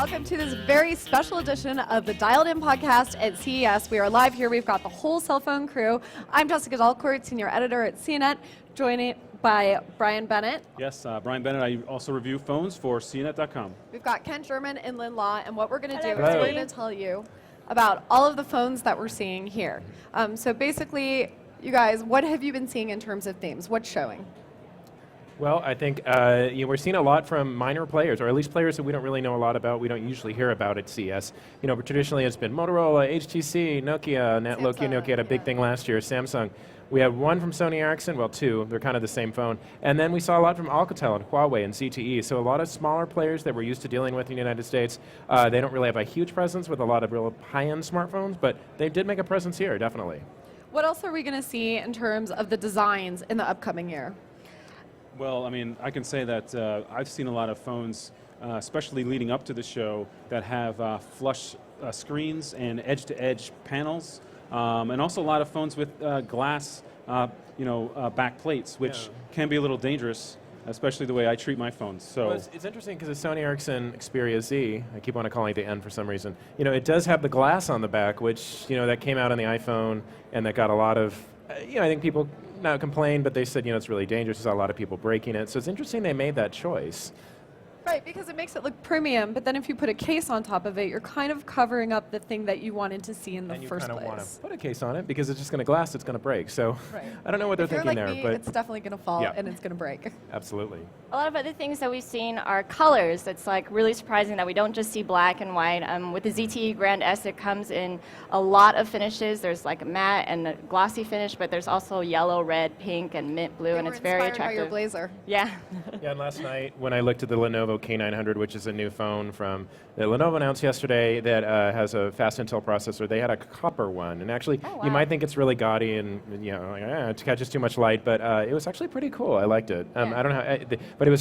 welcome to this very special edition of the Dialed In podcast at CES. We are live here. We've got the whole cell phone crew. I'm Jessica Dalcourt, senior editor at CNET, joined by Brian Bennett. Yes, Brian Bennett. I also review phones for CNET.com. We've got Ken Sherman and Lynn Law, and what we're going to do is Hello. we're going to tell you about all of the phones that we're seeing here. So basically, you guys, what have you been seeing in terms of themes? What's showing? Well, I think we're seeing a lot from minor players, or at least players that we don't really know a lot about. We don't usually hear about at CES. You know, but traditionally it's been Motorola, HTC, Nokia, Nokia had a big thing last year, Samsung. We had one from Sony Ericsson, well, two. They're kind of the same phone. And then we saw a lot from Alcatel and Huawei and ZTE. So a lot of smaller players that we're used to dealing with in the United States. They don't really have a huge presence with a lot of real high-end smartphones, but they did make a presence here, definitely. What else are we going to see in terms of the designs in the upcoming year? Well, I mean, I can say that I've seen a lot of phones, especially leading up to the show, that have flush screens and edge-to-edge panels, and also a lot of phones with glass, back plates, which can be a little dangerous, especially the way I treat my phones. So well, it's interesting because the Sony Ericsson Xperia Z, I keep on calling it the N for some reason. You know, it does have the glass on the back, which that came out on the iPhone, and that got a lot of, I think people not complained, but they said, it's really dangerous. There's a lot of people breaking it. So it's interesting they made that choice. Right, because it makes it look premium, but then if you put a case on top of it, you're kind of covering up the thing that you wanted to see in the first place. And you kind of want to put a case on it because it's just going to glass, it's going to break. So right. I don't know what they're thinking there. Me, but it's definitely going to fall and it's going to break. Absolutely. A lot of other things that we've seen are colors. It's like really surprising that we don't just see black and white. With the ZTE Grand S, it comes in a lot of finishes. There's like a matte and a glossy finish, but there's also yellow, red, pink, and mint blue, and it's very attractive. By your blazer. Yeah. Yeah, and last night when I looked at the Lenovo K900, which is a new phone from that Lenovo announced yesterday that has a fast Intel processor, they had a copper one, and actually you might think it's really gaudy and it catches too much light, but it was actually pretty cool. I liked it. I don't know, but it was